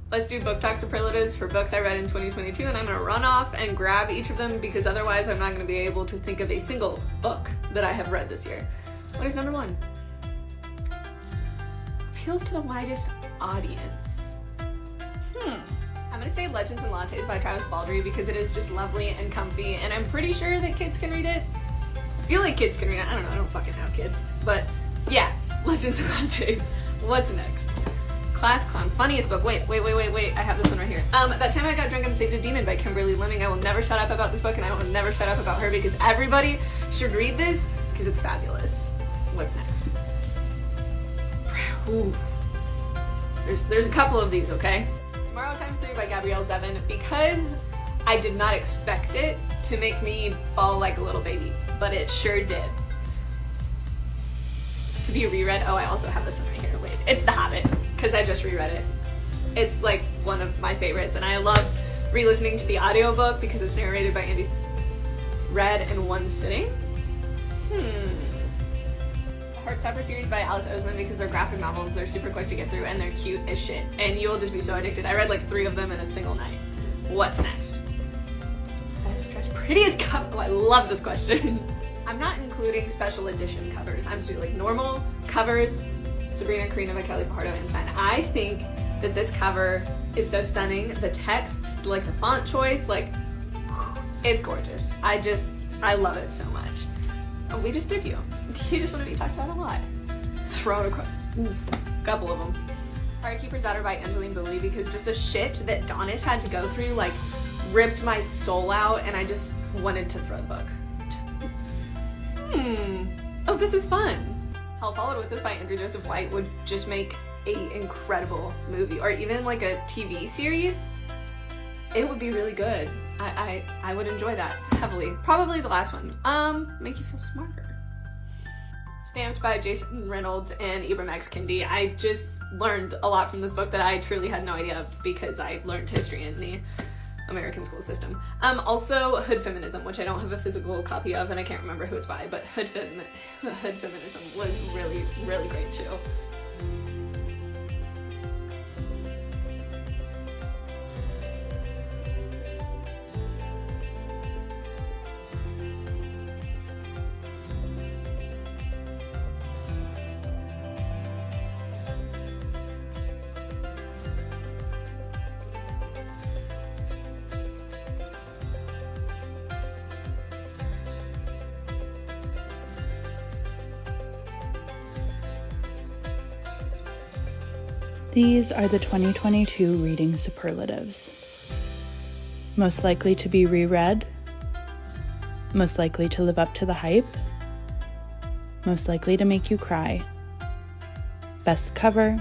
Let's do book talk superlatives for books I read in 2022, and I'm gonna run off and grab each of them because otherwise I'm not gonna be able to think of a single book that I have read this year. What is number 1? Appeals to the widest audience. I'm gonna say Legends and Lattes by Travis Baldree because it is just lovely and comfy, and I'm pretty sure that kids can read it. I feel like kids can read it. I don't know, I don't fucking have kids. But yeah, Legends and Lattes. What's next? Class Clown, funniest book. Wait. I have this one right here. That Time I Got Drunk and Saved a Demon by Kimberly Lemming. I will never shut up about this book, and I will never shut up about her because everybody should read this because it's fabulous. What's next? Ooh. There's a couple of these, okay? Tomorrow Times 3 by Gabrielle Zevin, because I did not expect it to make me fall like a little baby, but it sure did. To be reread, oh, I also have this one right here. Wait, it's The Hobbit, because I just reread it. It's like one of my favorites, and I love re-listening to the audiobook because it's narrated by Andy. Read in one sitting? The Heartstopper series by Alice Oseman because they're graphic novels, they're super quick to get through, and they're cute as shit, and you'll just be so addicted. I read like 3 of them in a single night. What's next? Best dressed, prettiest cover. Oh, I love this question. I'm not including special edition covers. I'm just doing like normal covers. Sabrina Carina by Kelly Fajardo Einstein. I think that this cover is so stunning. The text, like the font choice, like it's gorgeous. I love it so much. Oh, we just did you. You just want to be talked about a lot. Throw it across. Couple of them. Firekeeper's Daughter by Angeline Boulley because just the shit that Donis had to go through like ripped my soul out, and I just wanted to throw the book. Oh, this is fun. Hell Followed With Us by Andrew Joseph White would just make an incredible movie, or even like a TV series. It would be really good. I would enjoy that heavily. Probably the last one. Make You Feel Smarter. Stamped by Jason Reynolds and Ibram X. Kendi. I just learned a lot from this book that I truly had no idea of because I learned history in the American school system. Also Hood Feminism, which I don't have a physical copy of and I can't remember who it's by, but Hood Feminism was really, really great too. These are the 2022 reading superlatives. Most likely to be reread, most likely to live up to the hype, most likely to make you cry, best cover,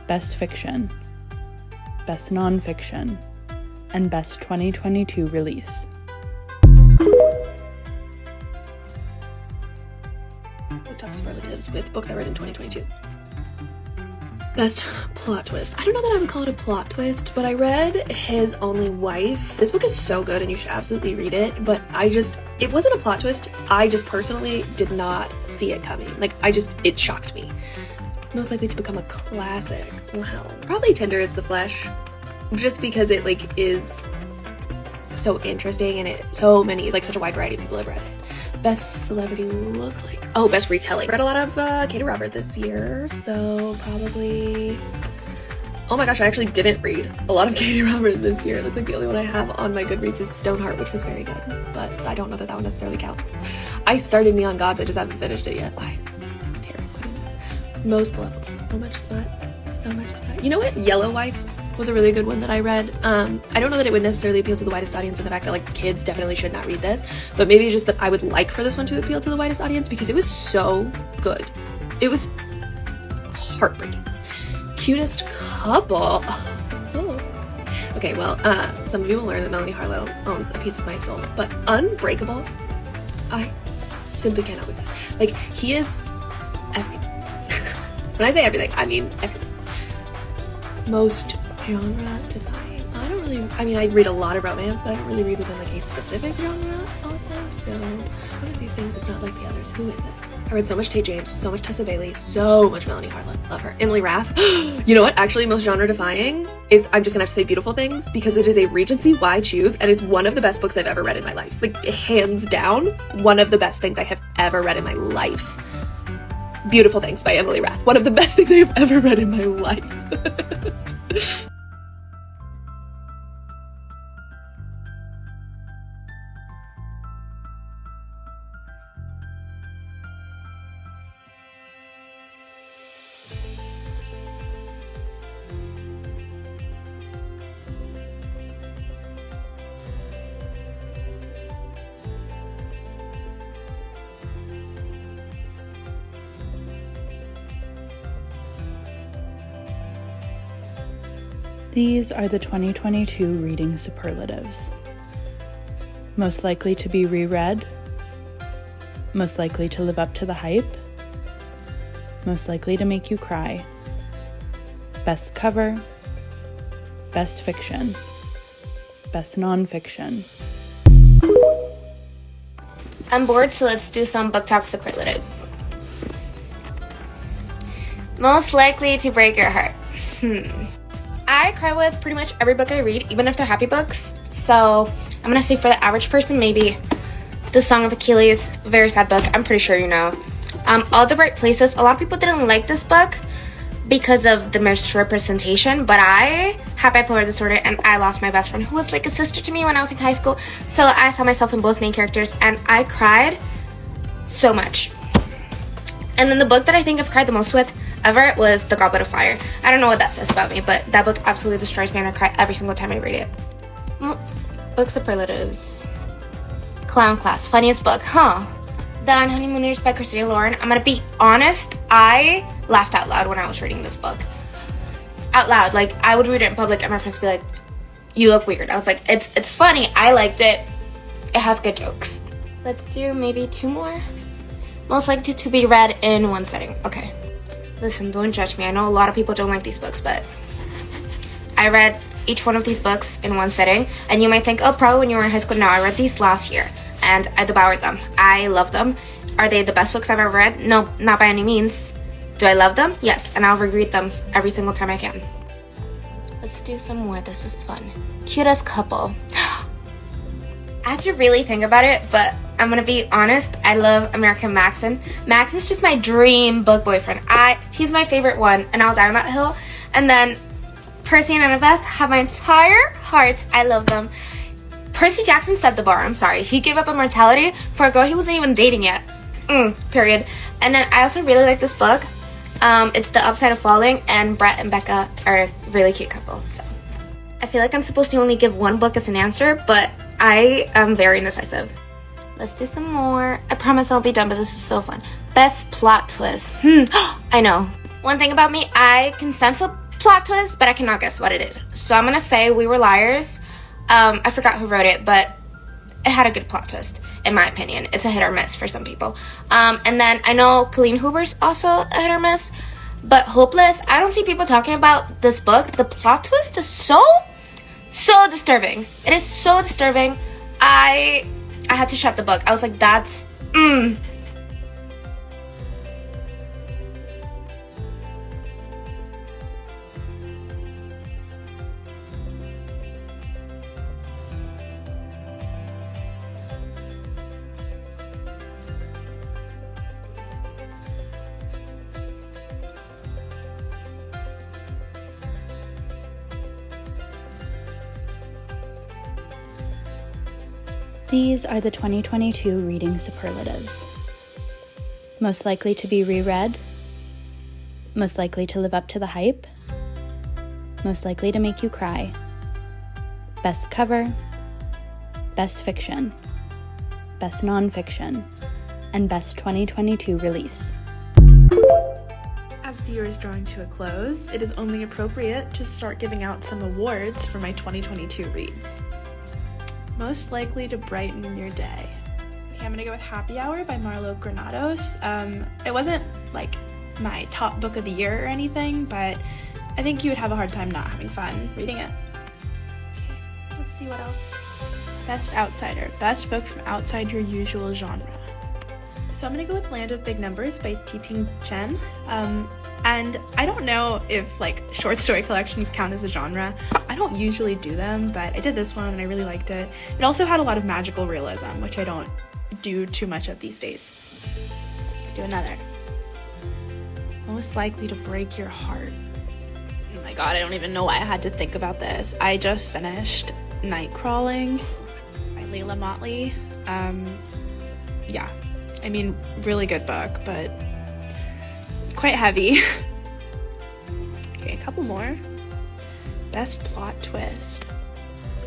best fiction, best nonfiction, and best 2022 release. BOOKTOK superlatives with books I read in 2022. Best plot twist. I don't know that I would call it a plot twist, but I read His Only Wife. This book is so good and you should absolutely read it, but it wasn't a plot twist. I just personally did not see it coming. It shocked me. Most likely to become a classic. Wow. Probably Tender is the Flesh. Just because it is so interesting and such a wide variety of people have read it. Best celebrity look like. Oh, best retelling. Read a lot of Katie Robert this year, so probably. Oh my gosh, I actually didn't read a lot of Katie Robert this year. That's the only one I have on my Goodreads is Stoneheart, which was very good, but I don't know that one necessarily counts. I started Neon Gods, I just haven't finished it yet. Terrible. Most lovable. So much smut. You know what? Yellow Wife was a really good one that I read. I don't know that it would necessarily appeal to the widest audience in the fact that kids definitely should not read this, but maybe just that I would like for this one to appeal to the widest audience because it was so good. It was heartbreaking. Cutest couple. Oh. Okay, well, some of you will learn that Melanie Harlow owns a piece of my soul, but Unbreakable, I simply cannot with that. He is everything. When I say everything, I mean everything. Most genre defying. I read a lot of romance, but I don't really read within a specific genre all the time, so one of these things is not like the others. Who is it? I read so much Tate James, so much Tessa Bailey, so much Melanie Harlan. Love her. Emily Rath. You know what? Actually, most genre defying is, I'm just gonna have to say Beautiful Things, because it is a Regency wide choose, and it's one of the best books I've ever read in my life. Like, hands down, one of the best things I have ever read in my life. Beautiful Things by Emily Rath. One of the best things I have ever read in my life. These are the 2022 reading superlatives. Most likely to be reread, most likely to live up to the hype, most likely to make you cry, best cover, best fiction, best nonfiction. I'm bored, so let's do some BOOKTOK superlatives. Most likely to break your heart. I cry with pretty much every book I read, even if they're happy books. So I'm gonna say for the average person, maybe The Song of Achilles, very sad book. I'm pretty sure you know. All the Right Places. A lot of people didn't like this book because of the misrepresentation, but I have bipolar disorder and I lost my best friend who was like a sister to me when I was in high school. So I saw myself in both main characters and I cried so much. And then the book that I think I've cried the most with ever was The Goblet of Fire. I don't know what that says about me, but that book absolutely destroys me and I cry every single time I read it. Book superlatives. Clown Class, funniest book, huh? The Honeymooners by Christina Lauren. I'm gonna be honest, I laughed out loud when I was reading this book. Out loud, like I would read it in public and my friends would be like, you look weird. I was like, it's funny, I liked it. It has good jokes. Let's do maybe 2 more. Most likely to be read in one setting. Okay. Listen, don't judge me. I know a lot of people don't like these books, but I read each one of these books in one setting, and you might think, oh, probably when you were in high school. No, I read these last year, and I devoured them. I love them. Are they the best books I've ever read? No, not by any means. Do I love them? Yes, and I'll reread them every single time I can. Let's do some more. This is fun. Cutest couple. I had to really think about it, but I'm gonna be honest, I love American Maxon. Max is just my dream book boyfriend. He's my favorite one, and I'll die on that hill. And then Percy and Annabeth have my entire heart. I love them. Percy Jackson set the bar, I'm sorry. He gave up immortality for a girl he wasn't even dating yet. Period. And then I also really like this book. It's The Upside of Falling, and Brett and Becca are a really cute couple. So I feel like I'm supposed to only give one book as an answer, but I am very indecisive. Let's do some more. I promise I'll be done, but this is so fun. Best plot twist. I know. One thing about me, I can sense a plot twist, but I cannot guess what it is. So I'm gonna say We Were Liars. I forgot who wrote it, but it had a good plot twist, in my opinion. It's a hit or miss for some people. And then I know Colleen Hoover's also a hit or miss, but Hopeless, I don't see people talking about this book. The plot twist is so disturbing. It is so disturbing. I had to shut the book. I was like, that's These are the 2022 reading superlatives. Most likely to be reread, most likely to live up to the hype, most likely to make you cry, best cover, best fiction, best nonfiction, and best 2022 release. As the year is drawing to a close, it is only appropriate to start giving out some awards for my 2022 reads. Most likely to brighten your day. Okay, I'm gonna go with Happy Hour by Marlo Granados. It wasn't like my top book of the year or anything, but I think you would have a hard time not having fun reading it. Okay, let's see what else. Best Outsider. Best book from outside your usual genre. So I'm gonna go with Land of Big Numbers by T-Ping Chen. And I don't know if like short story collections count as a genre. I don't usually do them, but I did this one and I really liked it. It also had a lot of magical realism, which I don't do too much of these days. Let's do another. Most likely to break your heart. Oh my god, I don't even know why I had to think about this. I just finished Night Crawling by Layla Motley. Yeah, I mean, really good book, but quite heavy. Okay, a couple more. Best plot twist.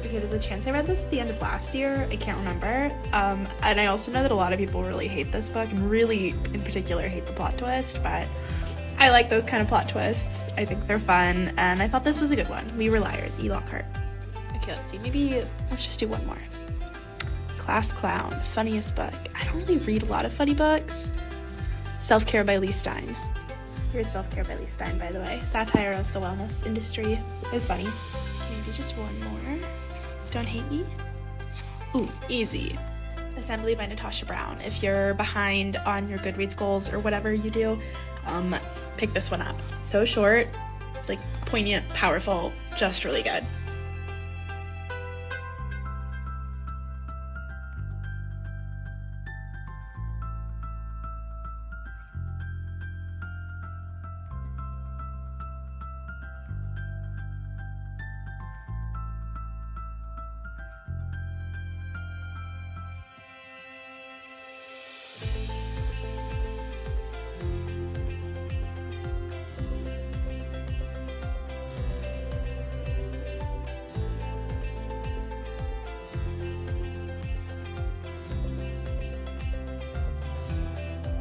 Okay, there's a chance I read this at the end of last year. I can't remember. And I also know that a lot of people really hate this book, and really, in particular, hate the plot twist, but I like those kind of plot twists. I think they're fun, and I thought this was a good one. We Were Liars, E. Lockhart. Okay, let's see. Maybe let's just do one more. Class Clown, funniest book. I don't really read a lot of funny books. Self-Care by Lee Stein. Here's Self-Care by Lee Stein, by the way. Satire of the wellness industry. It's funny. Maybe just one more. Don't Hate Me. Ooh, easy. Assembly by Natasha Brown. If you're behind on your Goodreads goals or whatever you do, pick this one up. So short, like poignant, powerful, just really good.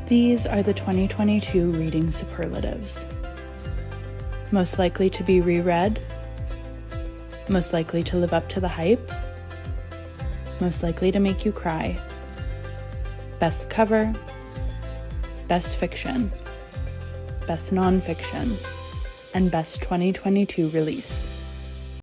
These are the 2022 reading superlatives. Most likely to be reread, most likely to live up to the hype, most likely to make you cry, best cover, best fiction, best nonfiction, and best 2022 release.